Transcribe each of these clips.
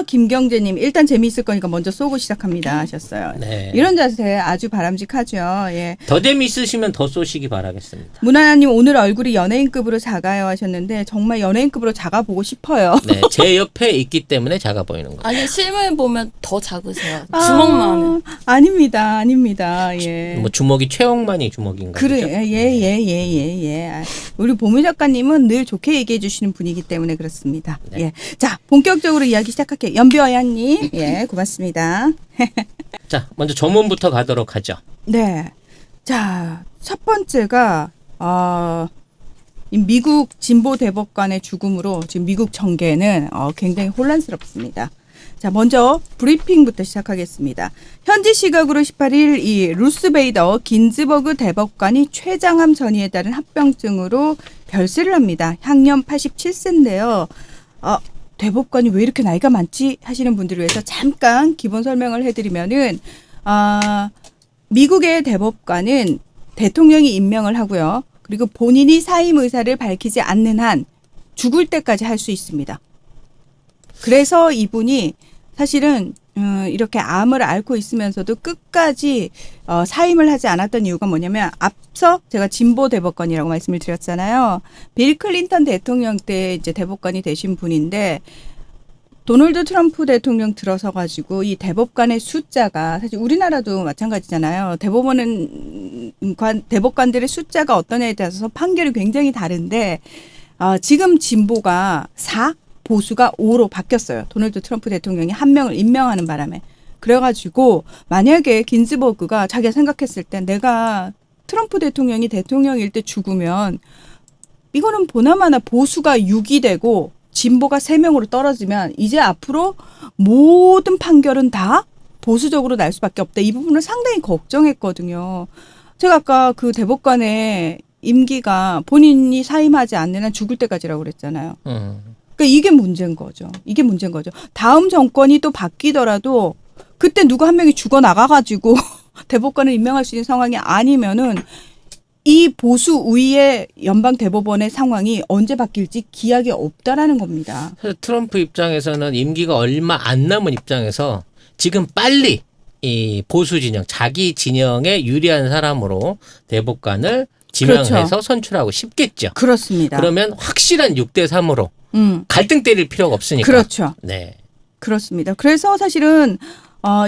김경재님 일단 재미있을 거니까 먼저 쏘고 시작합니다 하셨어요. 네. 이런 자세 아주 바람직하죠. 예. 더 재미있으시면 더 쏘시기 바라겠습니다. 문하나님 오늘 얼굴이 연예인급으로 작아요 하셨는데 정말 연예인급으로 작아 보고 싶어요. 네, 제 옆에 있기 때문에 작아 보이는 거예요. 아니 실물 보면 더 작으세요. 주먹만은. 아닙니다. 예. 뭐 주먹이 최홍만이 주먹인가? 그래, 그죠? 예. 우리 보미 작가님은 늘 좋게 얘기해 주시는 분이기 때문에 그렇습니다. 네. 예. 자, 본격적으로 이야기 시작할게요. 연비어양님, 예, 고맙습니다. 자, 먼저 전문부터 가도록 하죠. 네. 자, 첫 번째가, 이 미국 진보 대법관의 죽음으로 지금 미국 정계는 굉장히 혼란스럽습니다. 자, 먼저 브리핑부터 시작하겠습니다. 현지 시각으로 18일 이 루스 베이더 긴즈버그 대법관이 췌장암 전이에 따른 합병증으로 별세를 합니다. 향년 87세인데요. 대법관이 왜 이렇게 나이가 많지 하시는 분들을 위해서 잠깐 기본 설명을 해드리면은 미국의 대법관은 대통령이 임명을 하고요. 그리고 본인이 사임 의사를 밝히지 않는 한 죽을 때까지 할 수 있습니다. 그래서 이분이 사실은 이렇게 암을 앓고 있으면서도 끝까지 사임을 하지 않았던 이유가 뭐냐면 앞서 제가 진보 대법관이라고 말씀을 드렸잖아요. 빌 클린턴 대통령 때 이제 대법관이 되신 분인데 도널드 트럼프 대통령 들어서 가지고 이 대법관의 숫자가 사실 우리나라도 마찬가지잖아요. 대법관들의 숫자가 어떠냐에 따라서 판결이 굉장히 다른데 지금 진보가 4, 보수가 5로 바뀌었어요. 도널드 트럼프 대통령이 한 명을 임명하는 바람에. 그래가지고 만약에 긴즈버그가 자기가 생각했을 때 내가 트럼프 대통령이 대통령일 때 죽으면 이거는 보나마나 보수가 6이 되고 진보가 3명으로 떨어지면 이제 앞으로 모든 판결은 다 보수적으로 날 수밖에 없다. 이 부분을 상당히 걱정했거든요. 제가 아까 그 대법관의 임기가 본인이 사임하지 않는 한 죽을 때까지라고 그랬잖아요. 그러니까 이게 문제인 거죠. 다음 정권이 또 바뀌더라도 그때 누구 한 명이 죽어나가가지고 대법관을 임명할 수 있는 상황이 아니면은 이 보수 우위의 연방 대법원의 상황이 언제 바뀔지 기약이 없다라는 겁니다. 사실 트럼프 입장에서는 임기가 얼마 안 남은 입장에서 지금 빨리 이 보수 진영, 자기 진영에 유리한 사람으로 대법관을 지명해서 그렇죠. 선출하고 싶겠죠. 그렇습니다. 그러면 확실한 6대 3으로 갈등 때릴 필요가 없으니까. 그렇죠. 네. 그렇습니다. 그래서 사실은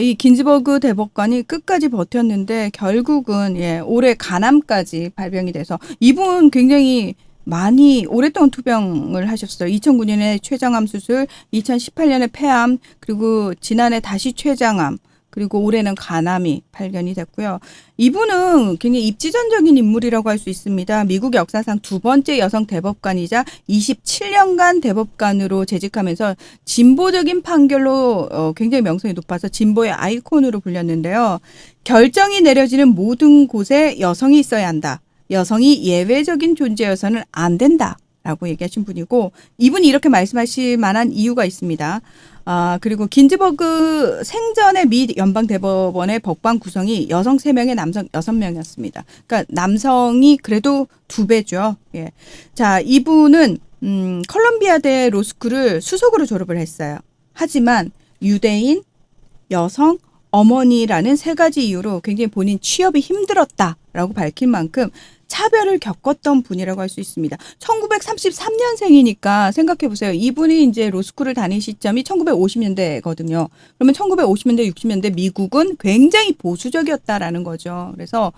이 긴즈버그 대법관이 끝까지 버텼는데 결국은 올해 간암까지 발병이 돼서 이분 굉장히 많이 오랫동안 투병을 하셨어요. 2009년에 췌장암 수술, 2018년에 폐암, 그리고 지난해 다시 췌장암, 그리고 올해는 간암이 발견이 됐고요. 이분은 굉장히 입지전적인 인물이라고 할 수 있습니다. 미국 역사상 두 번째 여성 대법관이자 27년간 대법관으로 재직하면서 진보적인 판결로 굉장히 명성이 높아서 진보의 아이콘으로 불렸는데요. 결정이 내려지는 모든 곳에 여성이 있어야 한다. 여성이 예외적인 존재여서는 안 된다라고 얘기하신 분이고 이분이 이렇게 말씀하실 만한 이유가 있습니다. 그리고 긴즈버그 생전에 미 연방대법원의 법관 구성이 여성 3명에 남성 6명이었습니다. 그러니까 남성이 그래도 2배죠. 예. 자, 이분은 컬럼비아대 로스쿨을 수석으로 졸업을 했어요. 하지만 유대인, 여성, 어머니라는 3가지 이유로 굉장히 본인 취업이 힘들었다라고 밝힌 만큼 차별을 겪었던 분이라고 할 수 있습니다. 1933년생이니까 생각해 보세요. 이분이 이제 로스쿨을 다닌 시점이 1950년대거든요. 그러면 1950년대, 60년대 미국은 굉장히 보수적이었다라는 거죠. 그래서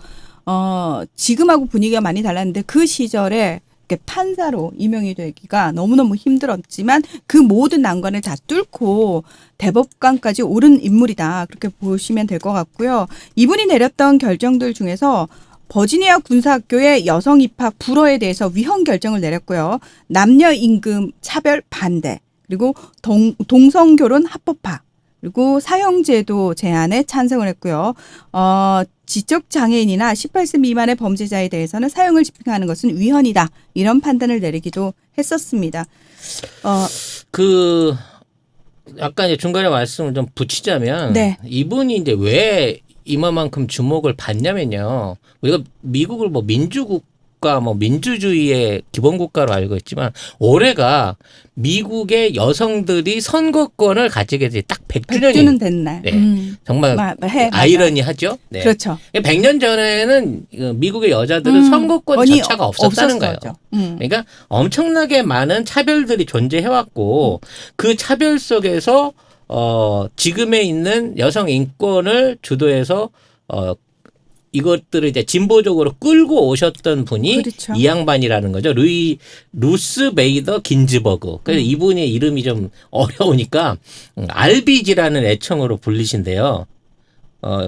지금하고 분위기가 많이 달랐는데 그 시절에 판사로 임명이 되기가 너무너무 힘들었지만 그 모든 난관을 다 뚫고 대법관까지 오른 인물이다. 그렇게 보시면 될 것 같고요. 이분이 내렸던 결정들 중에서 버지니아 군사학교의 여성 입학 불허에 대해서 위헌 결정을 내렸고요. 남녀 임금 차별 반대, 그리고 동성결혼 합법화, 그리고 사형제도 제한에 찬성을 했고요. 지적 장애인이나 18세 미만의 범죄자에 대해서는 사형을 집행하는 것은 위헌이다. 이런 판단을 내리기도 했었습니다. 약간 이제 중간에 말씀을 좀 붙이자면 네. 이분이 이제 왜 이만큼 주목을 받냐면요. 우리가 미국을 뭐 민주국 국가, 뭐 민주주의의 기본 국가로 알고 있지만 올해가 미국의 여성들이 선거권을 가지게 돼 딱 100주년이 100주는 된 날. 네. 정말 맞아. 아이러니하죠. 네. 그렇죠. 100년 전에는 미국의 여자들은 선거권 원이 자체가 없었다는 거예요. 없었죠. 그러니까 엄청나게 많은 차별들이 존재해왔고 그 차별 속에서 지금에 있는 여성 인권을 주도해서 이것들을 이제 진보적으로 끌고 오셨던 분이 그렇죠. 이 양반이라는 거죠. 루스 베이더 긴즈버그. 그래서 이분의 이름이 좀 어려우니까 RBG라는 애청으로 불리신데요.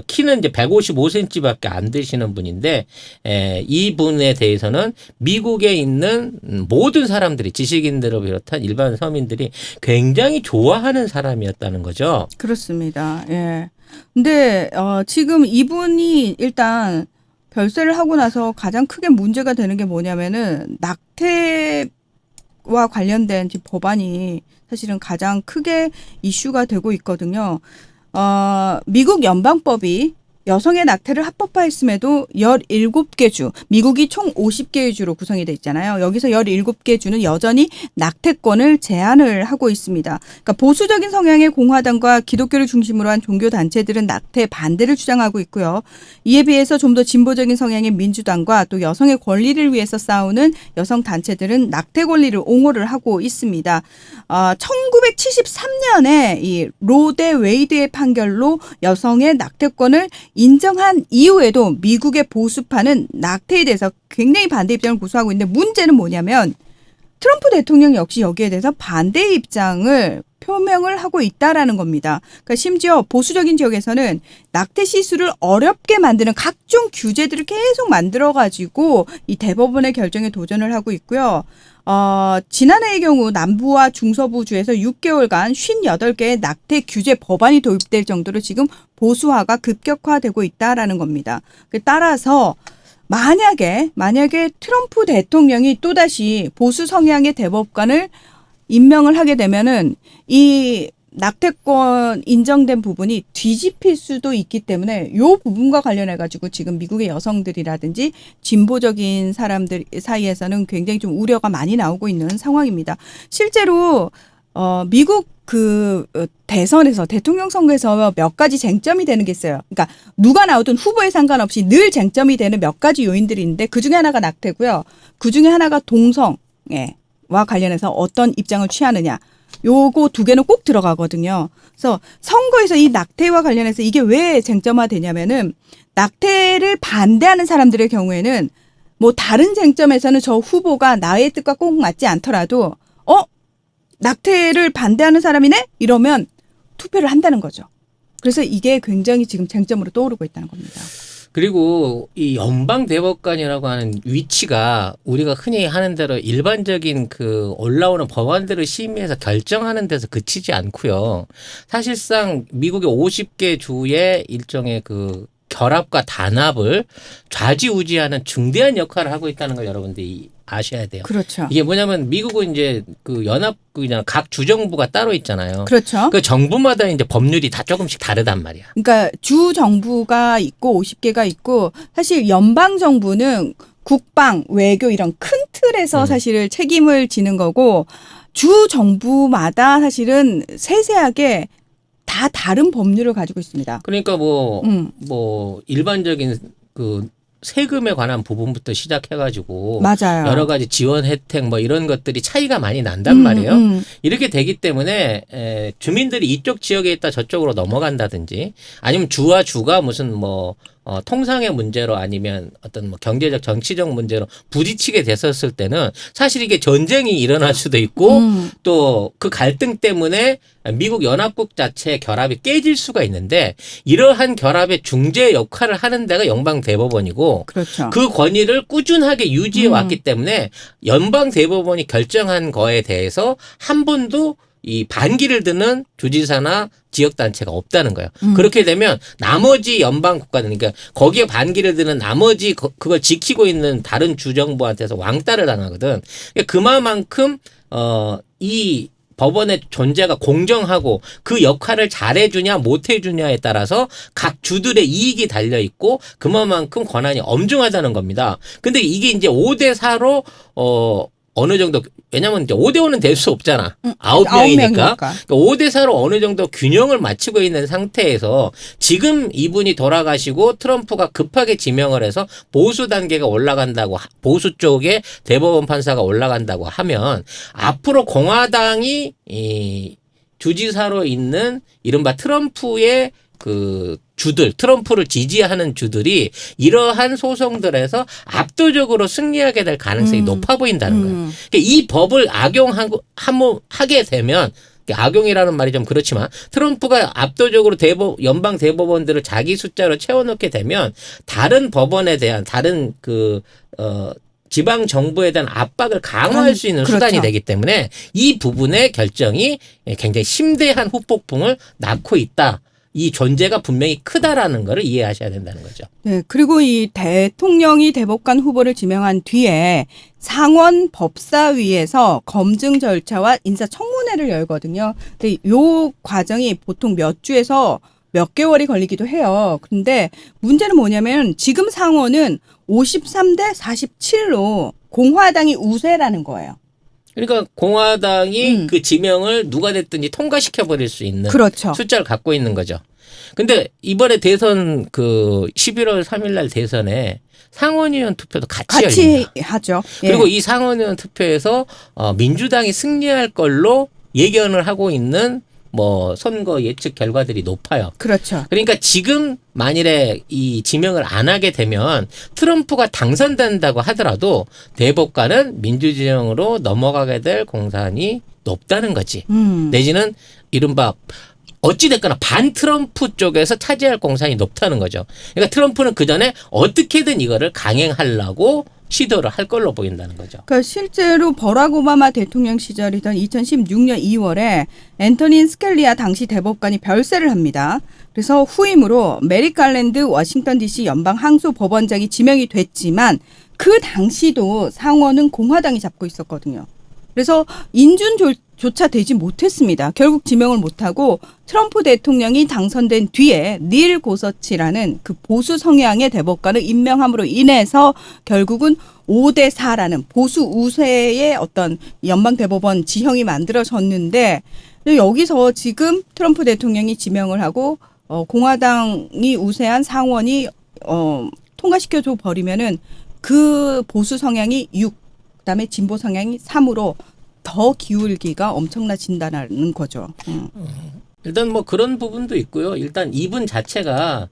키는 이제 155cm밖에 안 되시는 분인데, 이분에 대해서는 미국에 있는 모든 사람들이, 지식인들을 비롯한 일반 서민들이 굉장히 좋아하는 사람이었다는 거죠. 그렇습니다. 예. 근데 지금 이분이 일단 별세를 하고 나서 가장 크게 문제가 되는 게 뭐냐면은 낙태와 관련된 법안이 사실은 가장 크게 이슈가 되고 있거든요. 미국 연방법이 여성의 낙태를 합법화했음에도 17개 주, 미국이 총 50개의 주로 구성이 돼 있잖아요. 여기서 17개 주는 여전히 낙태권을 제한을 하고 있습니다. 그러니까 보수적인 성향의 공화당과 기독교를 중심으로 한 종교 단체들은 낙태 반대를 주장하고 있고요. 이에 비해서 좀 더 진보적인 성향의 민주당과 또 여성의 권리를 위해서 싸우는 여성 단체들은 낙태 권리를 옹호를 하고 있습니다. 1973년에 이 로 대 웨이드의 판결로 여성의 낙태권을 인정한 이후에도 미국의 보수파는 낙태에 대해서 굉장히 반대 입장을 고수하고 있는데 문제는 뭐냐면 트럼프 대통령 역시 여기에 대해서 반대 입장을 표명을 하고 있다라는 겁니다. 그러니까 심지어 보수적인 지역에서는 낙태 시술을 어렵게 만드는 각종 규제들을 계속 만들어가지고 이 대법원의 결정에 도전을 하고 있고요. 지난해의 경우 남부와 중서부 주에서 6개월간 58개의 낙태 규제 법안이 도입될 정도로 지금 보수화가 급격화되고 있다라는 겁니다. 따라서 만약에 트럼프 대통령이 또다시 보수 성향의 대법관을 임명을 하게 되면은 이 낙태권 인정된 부분이 뒤집힐 수도 있기 때문에 이 부분과 관련해 가지고 지금 미국의 여성들이라든지 진보적인 사람들 사이에서는 굉장히 좀 우려가 많이 나오고 있는 상황입니다. 실제로 미국 대선에서 대통령 선거에서 몇 가지 쟁점이 되는 게 있어요. 그러니까 누가 나오든 후보에 상관없이 늘 쟁점이 되는 몇 가지 요인들이 있는데 그 중에 하나가 낙태고요. 그 중에 하나가 동성와 관련해서 어떤 입장을 취하느냐. 요거 두 개는 꼭 들어가거든요. 그래서 선거에서 이 낙태와 관련해서 이게 왜 쟁점화 되냐면은 낙태를 반대하는 사람들의 경우에는 뭐 다른 쟁점에서는 저 후보가 나의 뜻과 꼭 맞지 않더라도 낙태를 반대하는 사람이네? 이러면 투표를 한다는 거죠. 그래서 이게 굉장히 지금 쟁점으로 떠오르고 있다는 겁니다. 그리고 이 연방 대법관이라고 하는 위치가 우리가 흔히 하는 대로 일반적인 그 올라오는 법안들을 심의해서 결정하는 데서 그치지 않고요. 사실상 미국의 50개 주의 일종의 그 결합과 단합을 좌지우지하는 중대한 역할을 하고 있다는 걸 여러분들이 아셔야 돼요. 그렇죠. 이게 뭐냐면 미국은 이제 그 연합국이잖아. 각 주정부가 따로 있잖아요. 그렇죠. 그 정부마다 이제 법률이 다 조금씩 다르단 말이야. 그러니까 주 정부가 있고 50개가 있고 사실 연방 정부는 국방, 외교 이런 큰 틀에서 사실 책임을 지는 거고 주 정부마다 사실은 세세하게 다 다른 법률을 가지고 있습니다. 그러니까 뭐 일반적인 그 세금에 관한 부분부터 시작해가지고 맞아요. 여러 가지 지원 혜택 뭐 이런 것들이 차이가 많이 난단 말이에요. 이렇게 되기 때문에 주민들이 이쪽 지역에 있다 저쪽으로 넘어간다든지 아니면 주와 주가 무슨 뭐 통상의 문제로 아니면 어떤 뭐 경제적 정치적 문제로 부딪히게 됐었을 때는 사실 이게 전쟁이 일어날 수도 있고 또 그 갈등 때문에 미국 연합국 자체의 결합이 깨질 수가 있는데 이러한 결합의 중재 역할을 하는 데가 연방 대법원이고 그렇죠. 그 권위를 꾸준하게 유지해 왔기 때문에 연방 대법원이 결정한 거에 대해서 한 번도 이 반기를 드는 주지사나 지역단체가 없다는 거예요. 그렇게 되면 나머지 연방 국가들, 그러니까 거기에 반기를 드는 나머지 그걸 지키고 있는 다른 주정부한테서 왕따를 당하거든. 그만큼 이 법원의 존재가 공정하고 그 역할을 잘해주냐 못해주냐에 따라서 각 주들의 이익이 달려있고 그만큼 권한이 엄중하다는 겁니다. 근데 이게 이제 5대4로 어느 정도 왜냐면 이제 5대5는 될 수 없잖아. 9명이니까. 5대4로 어느 정도 균형을 맞추고 있는 상태에서 지금 이분이 돌아가시고 트럼프가 급하게 지명을 해서 보수 단계가 올라간다고 보수 쪽에 대법원 판사가 올라간다고 하면 앞으로 공화당이 이 주지사로 있는 이른바 트럼프의 그 주들, 트럼프를 지지하는 주들이 이러한 소송들에서 압도적으로 승리하게 될 가능성이 높아 보인다는 거예요. 그러니까 이 법을 하게 되면 악용이라는 말이 좀 그렇지만 트럼프가 압도적으로 연방 대법원들을 자기 숫자로 채워넣게 되면 다른 법원에 대한 다른 지방 정부에 대한 압박을 강화할 수 있는 수단이 되기 때문에 이 부분의 결정이 굉장히 심대한 후폭풍을 낳고 있다. 이 존재가 분명히 크다라는 것을 이해하셔야 된다는 거죠. 네, 그리고 이 대통령이 대법관 후보를 지명한 뒤에 상원 법사위에서 검증 절차와 인사청문회를 열거든요. 근데 이 과정이 보통 몇 주에서 몇 개월이 걸리기도 해요. 근데 문제는 뭐냐면 지금 상원은 53대 47로 공화당이 우세라는 거예요. 그러니까 공화당이 그 지명을 누가 됐든지 통과시켜버릴 수 있는 그렇죠. 숫자를 갖고 있는 거죠. 근데 이번에 대선 11월 3일 날 대선에 상원의원 투표도 같이 열립니다. 하죠. 예. 그리고 이 상원의원 투표에서 민주당이 승리할 걸로 예견을 하고 있는 선거 예측 결과들이 높아요. 그렇죠. 그러니까 지금 만일에 이 지명을 안 하게 되면 트럼프가 당선된다고 하더라도 대법관은 민주진영으로 넘어가게 될 공산이 높다는 거지. 내지는 이른바 어찌됐거나 반 트럼프 쪽에서 차지할 공산이 높다는 거죠. 그러니까 트럼프는 그 전에 어떻게든 이거를 강행하려고 시도를 할 걸로 보인다는 거죠. 그러니까 실제로 버락 오바마 대통령 시절이던 2016년 2월에 앤토니 스켈리아 당시 대법관이 별세를 합니다. 그래서 후임으로 메릭 갈랜드 워싱턴 DC 연방 항소 법원장이 지명이 됐지만 그 당시도 상원은 공화당이 잡고 있었거든요. 그래서 인준조차 되지 못했습니다. 결국 지명을 못하고 트럼프 대통령이 당선된 뒤에 닐 고서치라는 그 보수 성향의 대법관을 임명함으로 인해서 결국은 5대4라는 보수 우세의 어떤 연방대법원 지형이 만들어졌는데 여기서 지금 트럼프 대통령이 지명을 하고 공화당이 우세한 상원이 통과시켜줘 버리면은 그 보수 성향이 6, 그다음에 진보 성향이 3으로 더 기울기가 엄청나진다는 거죠. 일단 그런 부분도 있고요. 일단 이분 자체가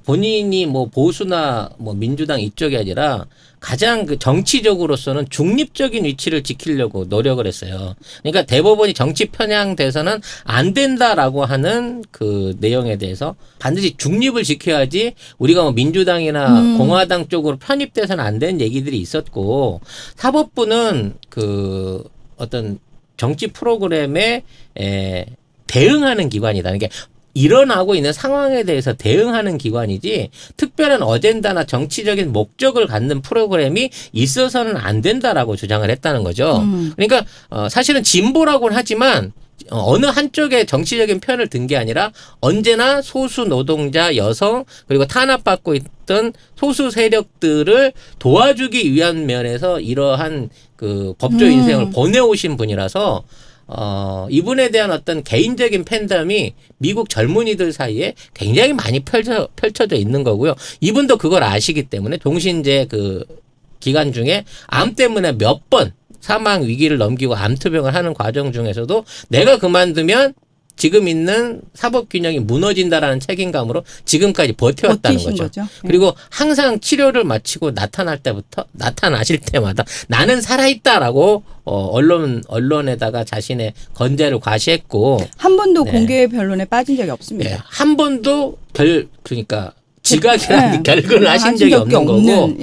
본인이 보수나 민주당 이쪽이 아니라 가장 정치적으로서는 중립적인 위치를 지키려고 노력을 했어요. 그러니까 대법원이 정치 편향돼서는 안 된다라고 하는 그 내용에 대해서 반드시 중립을 지켜야지 우리가 민주당이나 공화당 쪽으로 편입돼서는 안 되는 얘기들이 있었고 사법부는 어떤 정치 프로그램에 대응하는 기관이다. 그러니까 일어나고 있는 상황에 대해서 대응하는 기관이지 특별한 어젠다나 정치적인 목적을 갖는 프로그램이 있어서는 안 된다라고 주장을 했다는 거죠. 그러니까 사실은 진보라고는 하지만 어느 한쪽에 정치적인 편을 든 게 아니라 언제나 소수 노동자, 여성 그리고 탄압받고 있던 소수 세력들을 도와주기 위한 면에서 이러한 법조 인생을 보내오신 분이라서 이분에 대한 어떤 개인적인 팬덤이 미국 젊은이들 사이에 굉장히 많이 펼쳐져 있는 거고요. 이분도 그걸 아시기 때문에 동신제 기간 중에 암 때문에 몇 번 사망 위기를 넘기고 암투병을 하는 과정 중에서도 내가 그만두면 지금 있는 사법균형이 무너진다라는 책임감으로 지금까지 버텨왔다는 거죠. 그리고 항상 치료를 마치고 나타나실 때마다 나는 살아있다라고 언론에다가 자신의 건재를 과시했고 한 번도 공개 변론에 빠진 적이 없습니다. 네, 한 번도 그러니까 지각이라는 결근을 하신 적이 없는 거고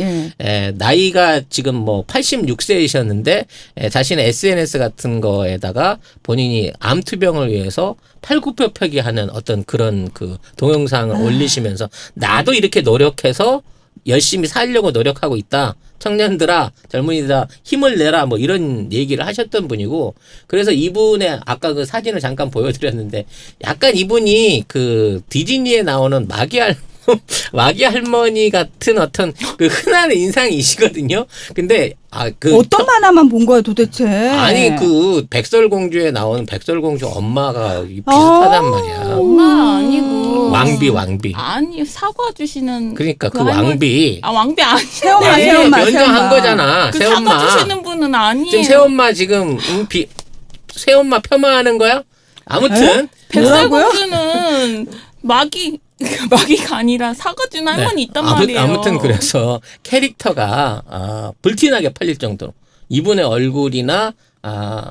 나이가 지금 86세이셨는데 자신의 SNS 같은 거에다가 본인이 암투병을 위해서 팔굽혀펴기 하는 어떤 그런 동영상을 올리시면서 나도 이렇게 노력해서 열심히 살려고 노력하고 있다. 청년들아, 젊은이들아, 힘을 내라. 뭐 이런 얘기를 하셨던 분이고, 그래서 이분의 아까 그 사진을 잠깐 보여드렸는데, 약간 이분이 그 디즈니에 나오는 마귀 할머니 같은 어떤 그 흔한 인상이시거든요. 근데 어떤 만화만 본 거예요 도대체? 아니 그 백설공주에 나오는 백설공주 엄마가 비슷하단 말이야. 엄마 아니고 왕비. 아니 사과 주시는 그러니까 그 할머니- 왕비. 왕비 아니. 새엄마 네, 새엄마 면전한 거잖아. 그 새엄마. 사과 주시는 분은 아니에요. 지금 새엄마 지금 새엄마 폄하하는 거야? 아무튼 백설공주는 마귀가 아니라 사과 주는 할머니 있단 말이에요. 아무튼 그래서 캐릭터가 불티나게 팔릴 정도로 이분의 얼굴이나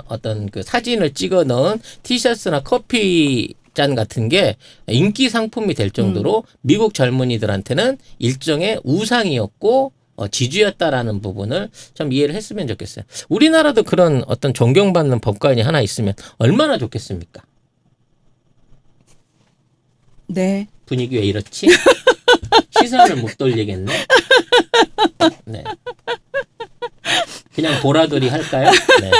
어떤 그 사진을 찍어 넣은 티셔츠나 커피 잔 같은 게 인기 상품이 될 정도로 미국 젊은이들한테는 일종의 우상이었고 지주였다라는 부분을 좀 이해를 했으면 좋겠어요. 우리나라도 그런 어떤 존경받는 법관이 하나 있으면 얼마나 좋겠습니까? 네. 분위기 왜 이렇지? 시선을 못 돌리겠네. 네. 그냥 보라돌이 할까요? 네.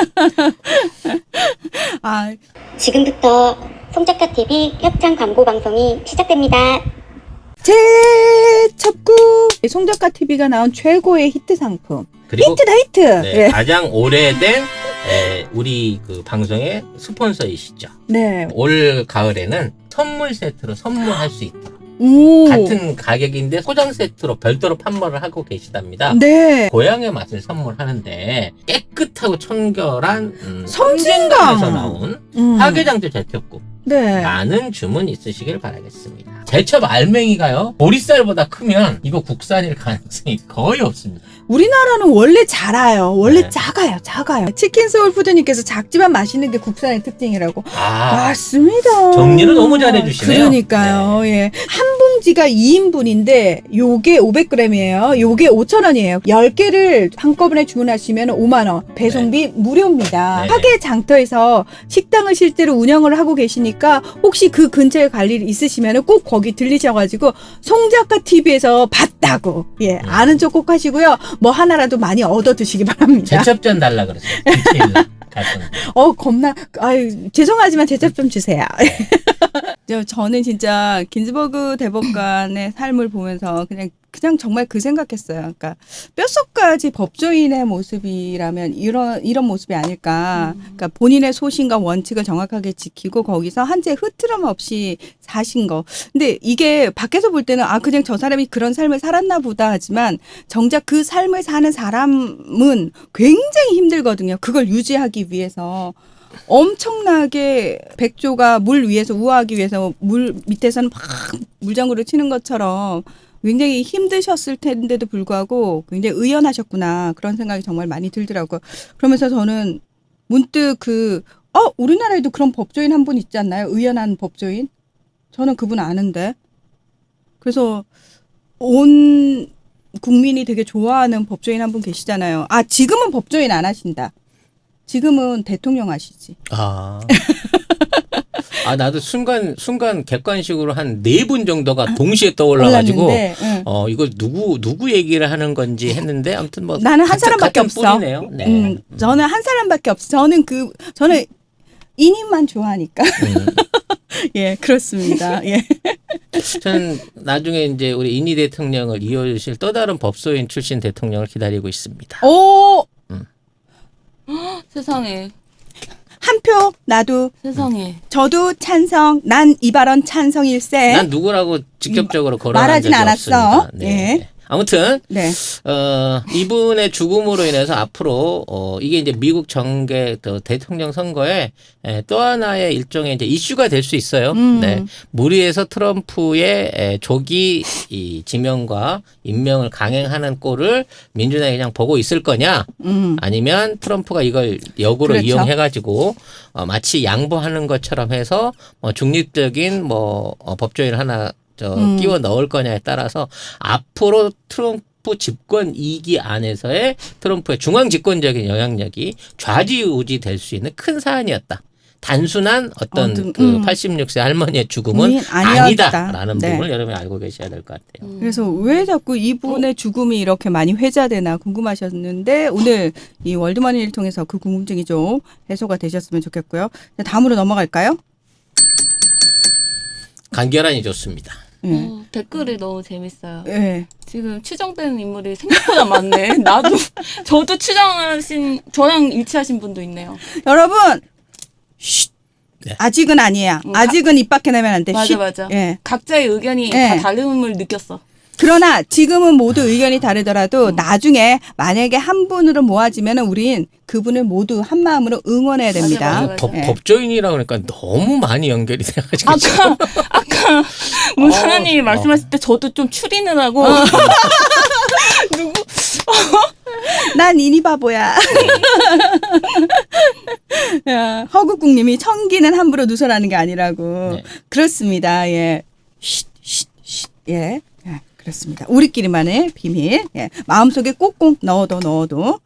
지금부터 송작가TV 협찬 광고 방송이 시작됩니다. 제 첩구 송작가 TV가 나온 최고의 히트 상품. 그리고 히트다 히트. 네, 가장 오래된 우리 그 방송의 스폰서이시죠. 네. 올 가을에는 선물 세트로 선물할 수 있다. 오. 같은 가격인데 소장 세트로 별도로 판매를 하고 계시답니다. 네. 고향의 맛을 선물하는데 깨끗하고 청결한 섬진강. 에서 나온 음. 화개장터 제첩국 네. 많은 주문 있으시길 바라겠습니다. 제첩 알맹이가요 보리쌀보다 크면 이거 국산일 가능성이 거의 없습니다. 우리나라는 원래 작아요. 원래 네. 작아요. 치킨 소울푸드님께서 작지만 맛있는 게 국산의 특징이라고. 아, 맞습니다. 정리를 너무 잘해주시네요. 그러니까요. 예. 한 봉지가 2인분인데 요게 500g이에요. 요게 5,000원이에요. 10개를 한꺼번에 주문하시면 5만 원. 배송비 무료입니다. 네. 화계 장터에서 식당을 실제로 운영을 하고 계시니까 혹시 그 근처에 갈 일 있으시면 꼭 거기 들리셔가지고 송작가 TV에서 봤다고 아는 척 꼭 하시고요. 뭐 하나라도 많이 얻어 드시기 바랍니다. 제첩전 달라 그랬어요. 디테일 갔었는데. 겁나 죄송하지만 제첩 좀 주세요. 저는 진짜 긴즈버그 대법관의 삶을 보면서 그냥 정말 그 생각했어요. 그러니까 뼛속까지 법조인의 모습이라면 이런 모습이 아닐까. 그러니까 본인의 소신과 원칙을 정확하게 지키고 거기서 한치의 흐트럼 없이 사신 거. 근데 이게 밖에서 볼 때는 그냥 저 사람이 그런 삶을 살았나 보다 하지만 정작 그 삶을 사는 사람은 굉장히 힘들거든요. 그걸 유지하기 위해서. 엄청나게 백조가 물 위에서 우아하기 위해서 물 밑에서는 막 물장구를 치는 것처럼 굉장히 힘드셨을 텐데도 불구하고 굉장히 의연하셨구나 그런 생각이 정말 많이 들더라고요. 그러면서 저는 문득 우리나라에도 그런 법조인 한 분 있지 않나요? 의연한 법조인? 저는 그분 아는데. 그래서 온 국민이 되게 좋아하는 법조인 한 분 계시잖아요. 지금은 법조인 안 하신다. 지금은 대통령 하시지. 나도 순간 객관식으로 한 4분 정도가 동시에 떠올라가지고 이거 누구 얘기를 하는 건지 했는데 아무튼 뭐 나는 한 사람밖에 없어. 뿌리네요. 네. 저는 한 사람밖에 없어. 저는 이님만 좋아하니까. 예, 그렇습니다. 예. 저는 나중에 이제 우리 이니 대통령을 이어주실 또 다른 법조인 출신 대통령을 기다리고 있습니다. 오, 세상에. 한 표 나도. 세상에. 저도 찬성. 난 이 발언 찬성일세. 난 누구라고 직접적으로 거론한 말하진 적이 않았어. 없습니다. 네. 예. 아무튼 네. 이분의 죽음으로 인해서 앞으로 이게 이제 미국 정계 대통령 선거에 또 하나의 일종의 이제 이슈가 될 수 있어요. 네. 무리해서 트럼프의 조기 이 지명과 임명을 강행하는 꼴을 민주당이 그냥 보고 있을 거냐, 아니면 트럼프가 이걸 역으로 그렇죠. 이용해가지고 마치 양보하는 것처럼 해서 중립적인 법조인 하나 끼워 넣을 거냐에 따라서 앞으로 트럼프 집권 2기 안에서의 트럼프의 중앙 집권적인 영향력이 좌지우지 될 수 있는 큰 사안이었다. 단순한 어떤 어떤, 그 86세 할머니의 죽음은 아니었다. 아니다라는 네. 부분을 여러분이 알고 계셔야 될 것 같아요. 그래서 왜 자꾸 이분의 죽음이 이렇게 많이 회자되나 궁금하셨는데 오늘 이 월드머니를 통해서 그 궁금증이 좀 해소가 되셨으면 좋겠고요. 다음으로 넘어갈까요? 간결하니 좋습니다. 예. 댓글이 너무 재밌어요. 예. 지금 추정되는 인물이 생각보다 많네. 저도 저랑 일치하신 분도 있네요. 여러분, 쉿. 네. 아직은 아니에요. 아직은 입 밖에 내면 안 돼. 맞아, 쉿. 맞아. 예. 각자의 의견이 네. 다 다름을 느꼈어. 그러나 지금은 모두 의견이 다르더라도 나중에 만약에 한 분으로 모아지면 우린 그분을 모두 한 마음으로 응원해야 됩니다. 맞아. 법, 법조인이라고 그러니까 너무 많이 연결이 돼가지고 아까 문사장님이 말씀하실 때 저도 좀 추리는 하고 난 이니 바보야. 야, 허국국님이 청기는 함부로 누설하는 게 아니라고. 네. 그렇습니다. 예. 쉿, 쉿, 쉿. 예. 예. 그렇습니다. 우리끼리만의 비밀. 예. 마음속에 꼭꼭 넣어도.